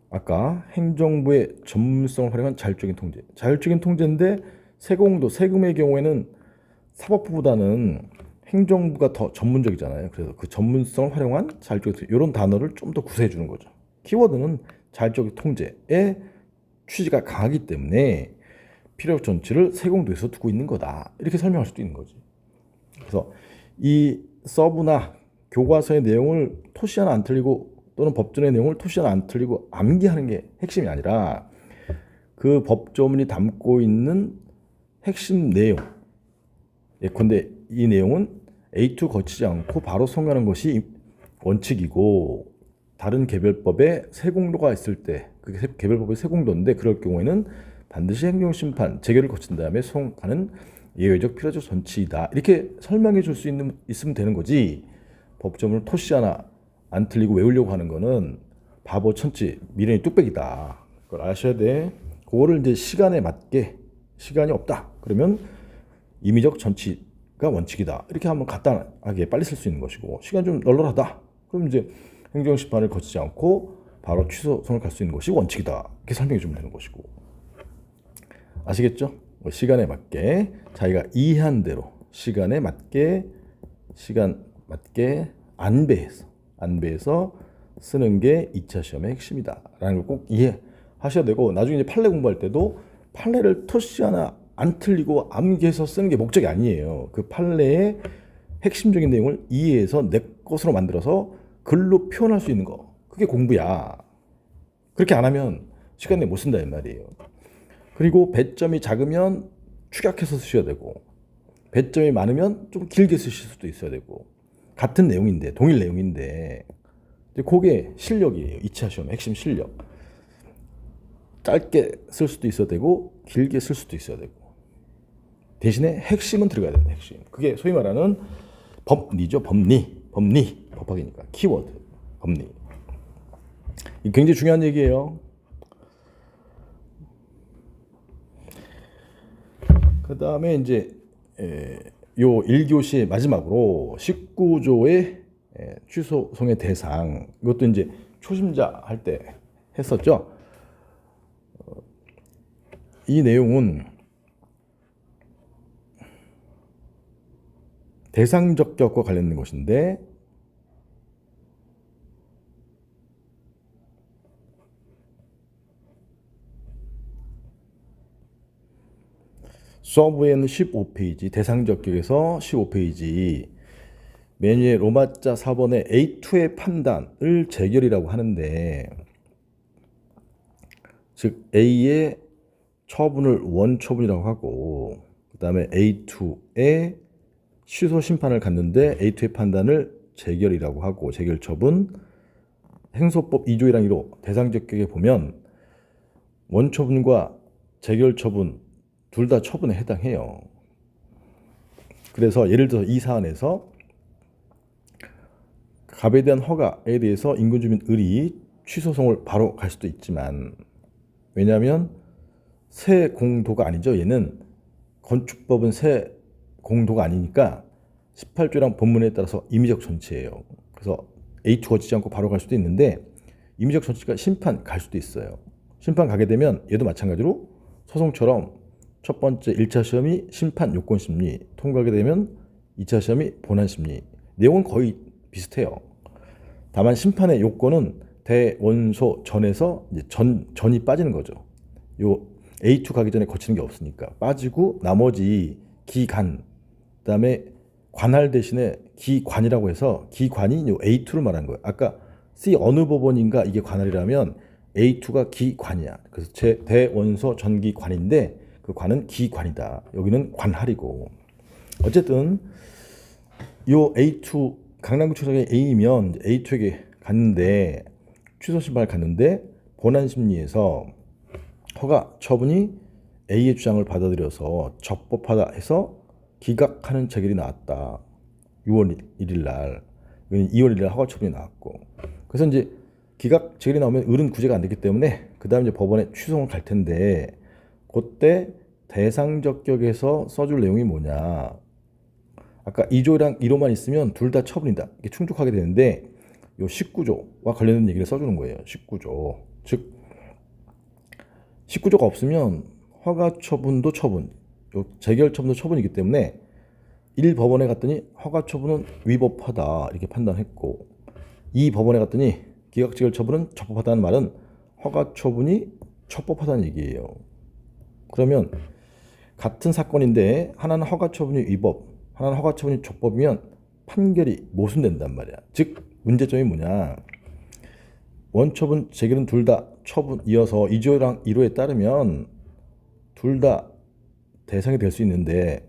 아까 행정부의 전문성을 활용한 자율적인 통제. 자율적인 통제인데 세공도, 세금의 경우에는 사법부보다는 행정부가 더 전문적이잖아요. 그래서 그 전문성을 활용한 자율적인 통제, 이런 단어를 좀 더 구사해 주는 거죠. 키워드는 자율적인 통제의 취지가 강하기 때문에 필요적 전치를 세공도에서 두고 있는 거다. 이렇게 설명할 수도 있는 거지. 그래서 이 서브나 교과서의 내용을 토시 하나 안 틀리고, 또는 법전의 내용을 토시 하나 안 틀리고 암기하는 게 핵심이 아니라 그 법조문이 담고 있는 핵심 내용, 예컨대 이 내용은 A2 거치지 않고 바로 성가는 것이 원칙이고, 다른 개별법에 세공도가 있을 때 그게 개별법의 세공도인데, 그럴 경우에는 반드시 행정심판 재결을 거친 다음에 소송하는 예외적 필요적 전치이다. 이렇게 설명해 줄 수 있으면 되는 거지. 법조문을 토시 하나 안 틀리고 외우려고 하는 거는 바보 천치, 미련이 뚝배기다. 그걸 아셔야 돼. 그거를 이제 시간에 맞게, 시간이 없다 그러면 임의적 전치가 원칙이다. 이렇게 한번 간단하게 빨리 쓸 수 있는 것이고, 시간 좀 널널하다 그럼 이제 행정심판을 거치지 않고 바로 취소송을 갈 수 있는 것이 원칙이다. 이렇게 설명해 주면 되는 것이고. 아시겠죠? 시간에 맞게 자기가 이해한 대로 시간 맞게 안배해서 쓰는 게 2차 시험의 핵심이다 라는 걸 꼭 이해하셔야 되고, 나중에 이제 판례 공부할 때도 판례를 토시 하나 안 틀리고 암기해서 쓰는 게 목적이 아니에요. 그 판례의 핵심적인 내용을 이해해서 내 것으로 만들어서 글로 표현할 수 있는 거, 그게 공부야. 그렇게 안 하면 시간 내에 못 쓴다 이 말이에요. 그리고 배점이 작으면 축약해서 쓰셔야 되고, 배점이 많으면 좀 길게 쓰실 수도 있어야 되고, 같은 내용인데, 동일 내용인데, 그게 실력이에요. 2차 시험 핵심 실력. 짧게 쓸 수도 있어야 되고 길게 쓸 수도 있어야 되고, 대신에 핵심은 들어가야 된다. 핵심. 그게 소위 말하는 법리죠. 법리. 법학이니까 키워드. 법리. 이 굉장히 중요한 얘기예요. 그 다음에 이제 요 1교시 마지막으로 19조의 취소송의 대상, 이것도 이제 초심자 할 때 했었죠. 이 내용은 대상적격과 관련된 것인데, 서브에는 15페이지, 대상적격에서 15페이지, 맨 위에 로마자 4번의 A2의 판단을 재결이라고 하는데, 즉 A의 처분을 원처분이라고 하고, 그 다음에 A2의 취소 심판을 갔는데 A2의 판단을 재결이라고 하고, 재결처분, 행소법 2조 1항 1호 대상적격에 보면 원처분과 재결처분 둘 다 처분에 해당해요. 그래서 예를 들어서 이 사안에서 갑에 대한 허가에 대해서 인근주민 을이 취소송을 바로 갈 수도 있지만, 왜냐하면 새 공도가 아니죠. 얘는 건축법은 새 공도가 아니니까 18조랑 본문에 따라서 임의적 전치예요. 그래서 A2 거치지 않고 바로 갈 수도 있는데 임의적 전치가 심판 갈 수도 있어요. 심판 가게 되면 얘도 마찬가지로 소송처럼 첫 번째 1차 시험이 심판 요건 심리 통과하게 되면 2차 시험이 본안 심리. 내용은 거의 비슷해요. 다만 심판의 요건은 대원소 전에서 이제 전이 빠지는 거죠. 요 A2 가기 전에 거치는 게 없으니까 빠지고 나머지 기간, 그다음에 관할 대신에 기관이라고 해서 기관이 요 A2를 말하는 거예요. 아까 C 어느 법원인가 이게 관할이라면 A2가 기관이야. 그래서 제 대원소 전기관인데 그 관은 기관이다. 여기는 관할이고. 어쨌든 요 A2 강남구청장의 A면 A2에게 갔는데 취소 심판을 갔는데 본안 심리에서 허가 처분이 A의 주장을 받아들여서 적법하다 해서 기각하는 재결이 나왔다. 6월 1일 날. 2월 1일 날 허가 처분이 나왔고. 그래서 이제 기각 재결이 나오면 을은 구제가 안 되기 때문에 그다음 이제 법원에 취소를 갈 텐데 그때 대상적격에서 써줄 내용이 뭐냐. 아까 2조랑 1호만 있으면 둘 다 처분이다. 이게 충족하게 되는데 요 19조와 관련된 얘기를 써주는 거예요. 19조. 즉 19조가 없으면 허가 처분도 처분, 요 재결 처분도 처분이기 때문에 1법원에 갔더니 허가 처분은 위법하다 이렇게 판단했고 2법원에 갔더니 기각 재결 처분은 적법하다는 말은 허가 처분이 적법하다는 얘기예요. 그러면 같은 사건인데 하나는 허가 처분이 위법, 하나는 허가 처분이 적법이면 판결이 모순된단 말이야. 즉 문제점이 뭐냐. 원처분 재결은 둘 다 처분 이어서 2조랑 1호에 따르면 둘 다 대상이 될 수 있는데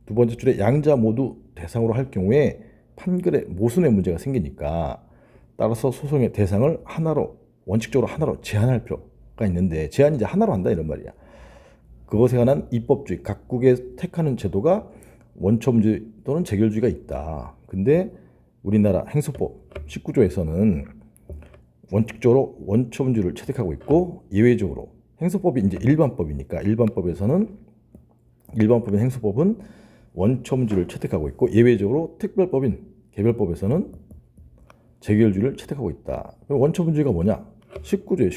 두 번째 줄에 양자 모두 대상으로 할 경우에 판결에 모순의 문제가 생기니까 따라서 소송의 대상을 하나로 원칙적으로 하나로 제한할 필요가 있는데 제한이 이제 하나로 한다 이런 말이야. 그것에 관한 입법주의 각국의 택하는 제도가 원처분주의 또는 재결주의가 있다. 근데 우리나라 행소법 19조에서는 원칙적으로 원처분주의를 채택하고 있고 예외적으로 행소법이 이제 일반법이니까 일반법인 행소법은 원처분주의를 채택하고 있고 예외적으로 특별법인 개별법에서는 재결주의를 채택하고 있다. 원처분주의가 뭐냐? 19조예요.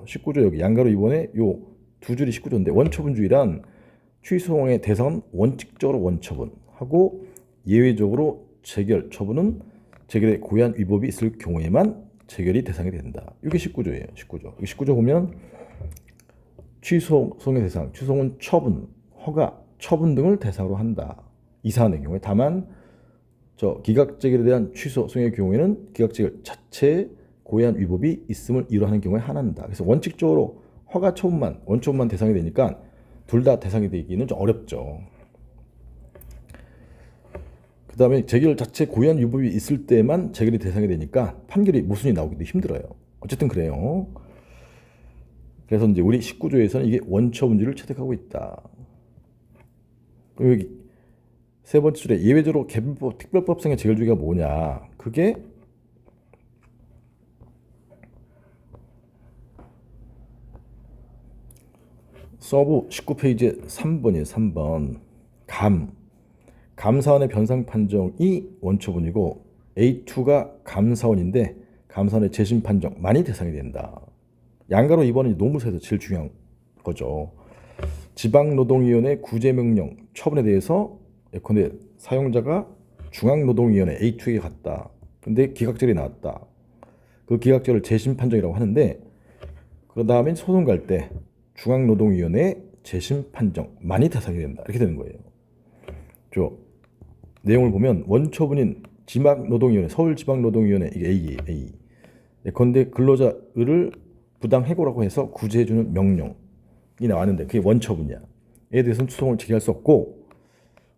19조 여기 양가로 이번에 요 두 줄이 19조인데 원처분주의란 취소송의 대상은 원칙적으로 원처분하고 예외적으로 재결 처분은 재결의 고의한 위법이 있을 경우에만 재결이 대상이 된다. 이게 19조예요. 19조. 19조 보면 취소송의 대상, 취소송은 처분, 허가, 처분 등을 대상으로 한다. 이 사안의 경우에 다만 기각재결에 대한 취소송의 경우에는 기각재결 자체에 고의한 위법이 있음을 이루하는 경우에 한한다. 그래서 원칙적으로 허가 처분만, 원처분만 대상이 되니까 둘 다 대상이 되기는 좀 어렵죠. 그 다음에 재결 자체 고의한 위법이 있을 때만 재결이 대상이 되니까 판결이 모순이 나오기도 힘들어요. 어쨌든 그래요. 그래서 이제 우리 19조에서는 이게 원처분주의를 채택하고 있다. 그리고 여기 세 번째 줄에 예외적으로 개별법, 특별법상의 재결주의가 뭐냐. 그게 서부 19페이지에 3번이에요. 3번. 감사원의 변상 판정이 원처분이고 A2가 감사원인데 감사원의 재심 판정만이 대상이 된다. 양가로 2번은 노무사에서 제일 중요한 거죠. 지방노동위원회 구제명령 처분에 대해서 예컨대 사용자가 중앙노동위원회 A2에게 갔다. 근데 기각절이 나왔다. 그 기각절을 재심 판정이라고 하는데 그 다음에 소송 갈 때 중앙노동위원회 재심 판정만이 대상이 된다. 이렇게 되는 거예요. 내용을 보면 원처분인 지방노동위원회, 서울지방노동위원회 이게 A. 예컨대 근로자를 부당 해고라고 해서 구제해주는 명령이 나왔는데 그게 원처분이야. 이에 대해서는 소송을 제기할 수 없고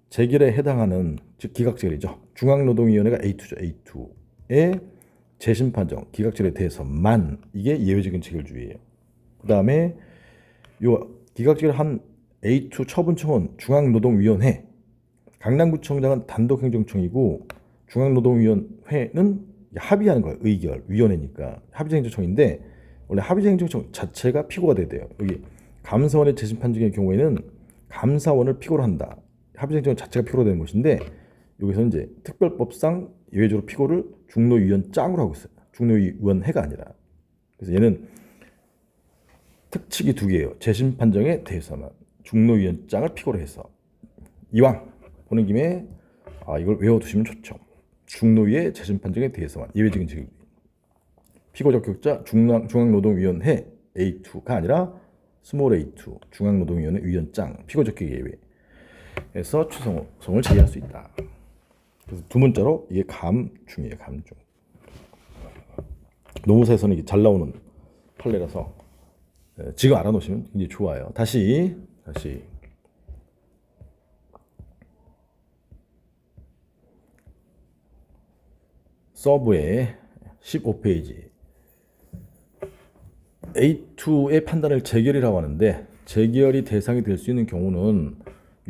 재결에 해당하는 즉 기각재결이죠. 중앙노동위원회가 A2죠. A2의 재심 판정, 기각재결에 대해서만 이게 예외적인 재결주의예요. 그 다음에 요 기각재결 한 A2 처분청은 중앙노동위원회, 강남구청장은 단독행정청이고 중앙노동위원회는 합의하는 거예요. 의결, 위원회니까 합의행정청인데 원래 합의행정청 자체가 피고가 돼야 돼요. 여기 감사원의 재심 판정의 경우에는 감사원을 피고로 한다. 합의행정 자체가 피고로 되는 것인데 여기서 이제 특별법상 예외적으로 피고를 중노위원장으로 하고 있어요. 중노위원회가 아니라. 그래서 얘는 특칙이 두 개예요. 재심 판정에 대해서만 중노위원장을 피고로 해서 이왕 보는 김에 이걸 외워두시면 좋죠. 중노위의 재심 판정에 대해서만 예외적인 책임. 피고 적격자 중앙노동위원회 A2가 아니라 스몰 A2 중앙노동위원회 위원장 피고 적격 예외에서 추성을 제기할 수 있다. 그래서 두 문자로 이게 감중이에요. 감중. 노무사에서는 이게 잘 나오는 판례라서 지금 알아놓으시면 굉장히 좋아요. 다시 서브의 15페이지 A2의 판단을 재결이라고 하는데 재결이 대상이 될 수 있는 경우는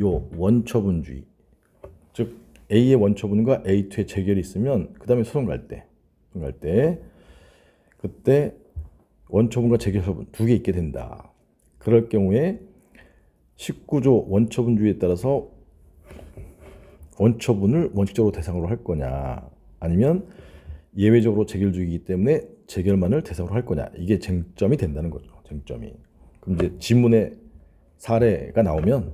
요 원처분주의, 즉 A의 원처분과 A2의 재결이 있으면 그 다음에 소송 갈 때 그때 원처분과 재결 처분 두 개 있게 된다. 그럴 경우에 19조 원처분주의에 따라서 원처분을 원칙적으로 대상으로 할 거냐 아니면 예외적으로 재결주의이기 때문에 재결만을 대상으로 할 거냐 이게 쟁점이 된다는 거죠. 쟁점이. 그럼 이제 지문의 사례가 나오면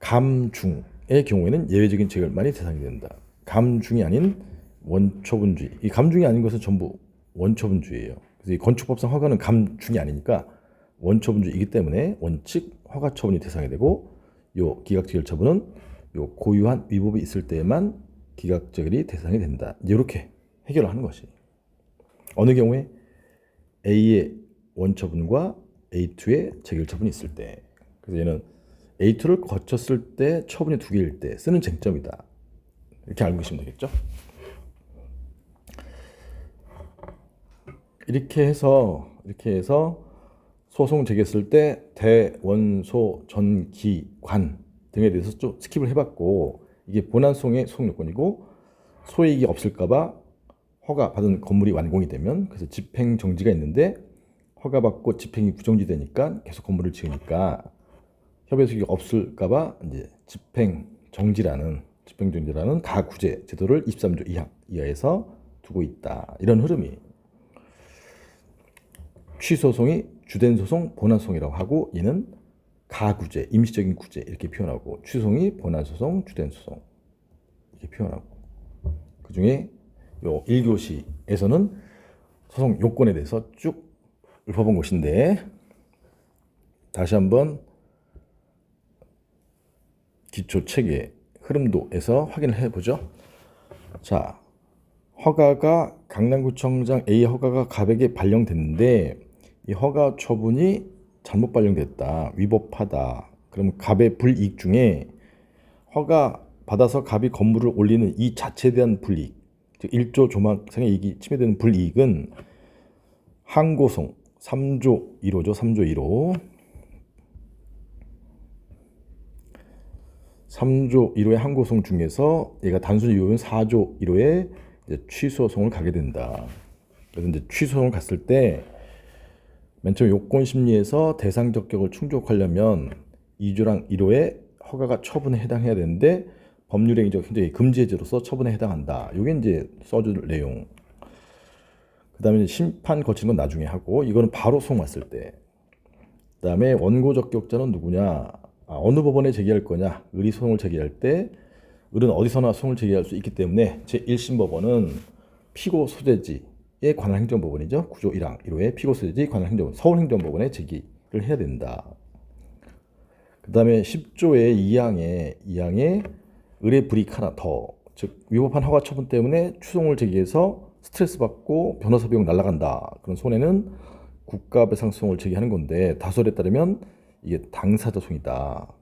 감중의 경우에는 예외적인 재결만이 대상이 된다. 감중이 아닌 원처분주의. 이 감중이 아닌 것은 전부 원처분주의예요. 그래서 이 건축법상 허가는 감중이 아니니까 원처분주의이기 때문에 원칙 허가 처분이 대상이 되고 요 기각재결 처분은 요 고유한 위법이 있을 때에만 기각재결이 대상이 된다. 이렇게 해결을 하는 것이. 어느 경우에 A의 원처분과 A2의 재결 처분이 있을 때. 그래서 얘는 A2를 거쳤을 때 처분이 두 개일 때 쓰는 쟁점이다. 이렇게 알고 계시면 되겠죠. 이렇게 해서 소송 제기했을 때 대원소 전기관 등에 대해서 좀 스킵을 해봤고 이게 본안소송의 소송 요건이고 소이익이 없을까봐 허가받은 건물이 완공이 되면 그래서 집행 정지가 있는데 허가받고 집행이 부정지되니까 계속 건물을 지으니까 협의 수익이 없을까봐 이제 집행 정지라는 가구제 제도를 23조 이하에서 두고 있다. 이런 흐름이. 취소송이 주된 소송, 본안 소송이라고 하고 얘는 가구제, 임시적인 구제 이렇게 표현하고 취소송이 본안 소송, 주된 소송 이렇게 표현하고 그 중에 요 1교시에서는 소송 요건에 대해서 쭉 읊어본 것인데 다시 한번 기초 체계 흐름도에서 확인을 해보죠. 자, 허가가 강남구청장 A 허가가 갑에게 발령됐는데 이 허가 처분이 잘못 발령됐다. 위법하다. 그럼 갑의 불이익 중에 허가 받아서 갑이 건물을 올리는 이 자체에 대한 불이익, 즉 1조 조망상의 이익이 침해되는 불이익은 항고송 3조 1호죠. 3조 1호. 3조 1호의 항고송 중에서 얘가 단순히 이유는 4조 1호의 이제 취소송을 가게 된다. 그래서 이제 취소송을 갔을 때 맨 처음 요건 심리에서 대상 적격을 충족하려면 2조랑 1호의 허가가 처분에 해당해야 되는데 법률행위적 행정의 금지 해제로서 처분에 해당한다. 이게 이제 써줄 내용. 그다음에 심판 거치는 건 나중에 하고 이거는 바로 소송 왔을 때. 그다음에 원고 적격자는 누구냐? 어느 법원에 제기할 거냐? 의리 소송을 제기할 때 을은 어디서나 소송을 제기할 수 있기 때문에 제1심 법원은 피고 소재지에 관한 행정법원이죠. 9조 1항 1호의 피고 소재지 관한 행정법원 서울행정법원에 제기를 해야 된다. 그 다음에 10조의 2항에 의뢰 불이익 하나 더, 즉 위법한 허가 처분 때문에 추송을 제기해서 스트레스 받고 변호사 비용 날라간다. 그런 손해는 국가배상소송을 제기하는 건데 다소에 따르면 이게 당사자송이다.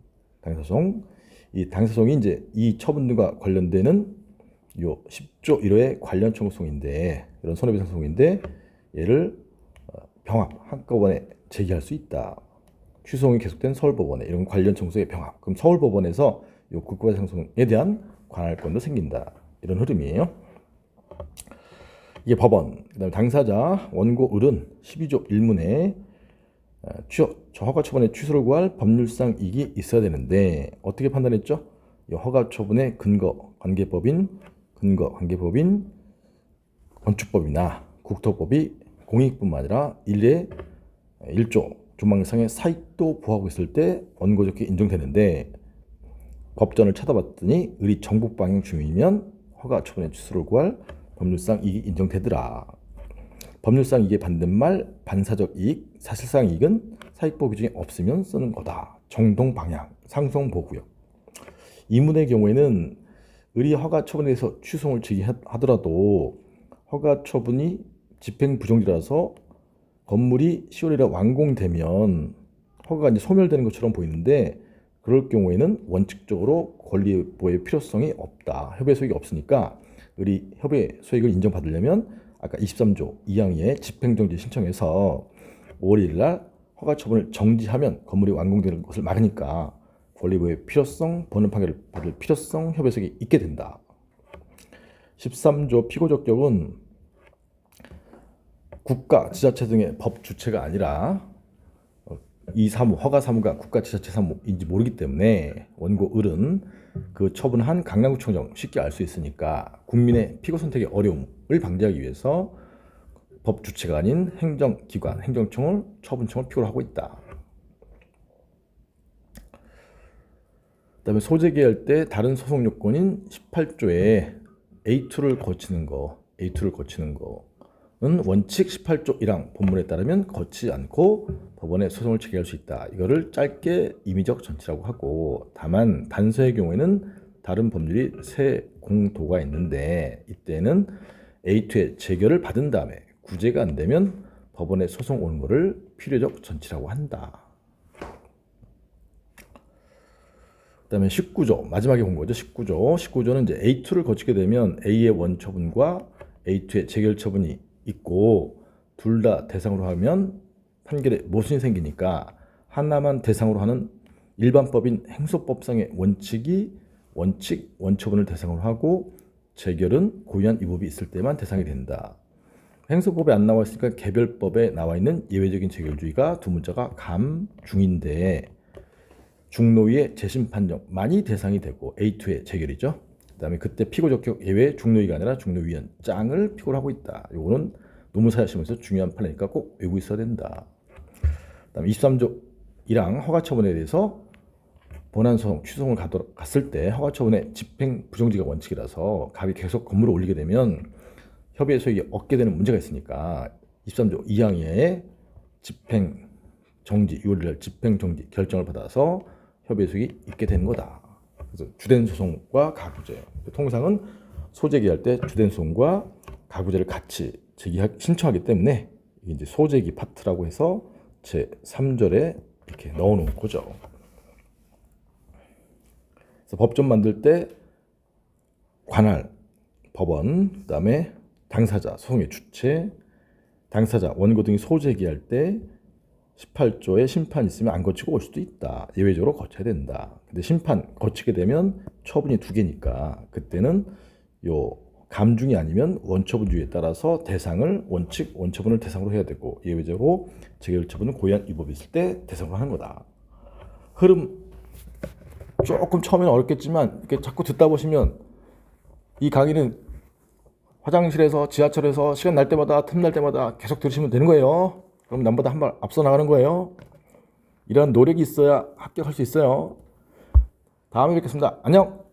당사자송. 이 당사자송이 이제 이 처분과 관련되는 요 10조 1호의 관련 청구소송인데 이런 손해배상소송인데 얘를 병합 한꺼번에 제기할 수 있다. 취소이 계속된 서울법원에 이런 관련 청구서의 병합. 그럼 서울법원에서 이 국가상송에 대한 관할권도 생긴다. 이런 흐름이에요. 이게 법원. 그다음에 당사자 원고 을은 12조 1문에 저 허가 처분의 취소를 구할 법률상 이익이 있어야 되는데 어떻게 판단했죠? 이 허가 처분의 근거 관계법인 건축법이나 국토법이 공익뿐만 아니라 1조 조망상의 사익도 보호하고 있을 때 원고적게 인정되는데 법전을 찾아봤더니 을이 전국 방향 중이면 허가 처분의 취소를 구할 법률상 이익이 인정되더라. 법률상 이익의 반대말 반사적 이익, 사실상 이익은 사익보호 규정이 없으면 쓰는 거다. 정동 방향, 상송 보호구역. 이문의 경우에는 을이 허가 처분에 대해서 취소를 제기하더라도 허가 처분이 집행 부정지라서 건물이 10월이라 완공되면 허가가 이제 소멸되는 것처럼 보이는데 그럴 경우에는 원칙적으로 권리 보호의 필요성이 없다. 협의 소익이 없으니까 을이 협의 소익을 인정받으려면 아까 23조 2항의 집행정지 신청해서 5월 1일 날 허가 처분을 정지하면 건물이 완공되는 것을 막으니까 권리 보호의 필요성, 법원 판결을 받을 필요성, 협의 소익이 있게 된다. 13조 피고적격은 국가, 지자체 등의 법 주체가 아니라 이 사무, 허가 사무가 국가, 지자체 사무인지 모르기 때문에 원고 을은 그 처분한 강남구청장 쉽게 알 수 있으니까 국민의 피고 선택의 어려움을 방지하기 위해서 법 주체가 아닌 행정기관, 행정청을 처분청을 피고를 하고 있다. 그다음에 소재 계열 때 다른 소송 요건인 18조에 A2를 거치는 거는 원칙 18조 1항 본문에 따르면 거치지 않고 법원에 소송을 제기할 수 있다. 이거를 짧게 임의적 전치라고 하고 다만 단서의 경우에는 다른 법률이 세 공도가 있는데 이때는 A2의 재결을 받은 다음에 구제가 안 되면 법원에 소송 오는 거를 필요적 전치라고 한다. 그다음에 19조 마지막에 본 거죠. 19조는 이제 A2를 거치게 되면 A의 원처분과 A2의 재결 처분이 있고 둘 다 대상으로 하면 판결에 모순이 생기니까 하나만 대상으로 하는 일반법인 행소법상의 원처분을 대상으로 하고 재결은 고유한 위법이 있을 때만 대상이 된다. 행소법에 안 나와 있으니까 개별법에 나와 있는 예외적인 재결주의가 두 문자가 감, 중인데 중노위의 재심 판정만이 대상이 되고 A2의 재결이죠. 그다음에 그때 피고적격 예외 중노위가 아니라 중노위원 짱을 피고를 하고 있다. 이거는 노무사 하시면서 중요한 판례니까 꼭 외우고 있어야 된다. 그다음에 23조 1항 허가처분에 대해서 본안소송, 취소송을 갔을 때 허가처분의 집행 부정지가 원칙이라서 갑이 계속 건물을 올리게 되면 협의의 소익이 얻게 되는 문제가 있으니까 23조 2항의 집행정지, 6월 1일 집행정지 결정을 받아서 협의의 소익이 있게 되는 거다. 그래서 주된 소송과 가구제. 통상은 소재기할 때 주된 소송과 가구제를 같이 신청하기 때문에 이게 이제 소재기 파트라고 해서 제 3절에 이렇게 넣어놓은 거죠. 그래서 법전 만들 때 관할, 법원, 그다음에 당사자, 소송의 주체, 당사자, 원고 등이 소재기할 때 18조에 심판 있으면 안 거치고 올 수도 있다. 예외적으로 거쳐야 된다. 근데 심판 거치게 되면 처분이 두 개니까 그때는 요 감중이 아니면 원처분주의에 따라서 대상을 원처분을 대상으로 해야 되고 예외적으로 재결 처분은 고유한 위법이 있을 때 대상으로 하는 거다. 흐름 조금 처음에는 어렵겠지만 이렇게 자꾸 듣다 보시면 이 강의는 화장실에서 지하철에서 시간 날 때마다 틈날 때마다 계속 들으시면 되는 거예요. 그럼 남보다 한 발 앞서 나가는 거예요. 이런 노력이 있어야 합격할 수 있어요. 다음에 뵙겠습니다. 안녕.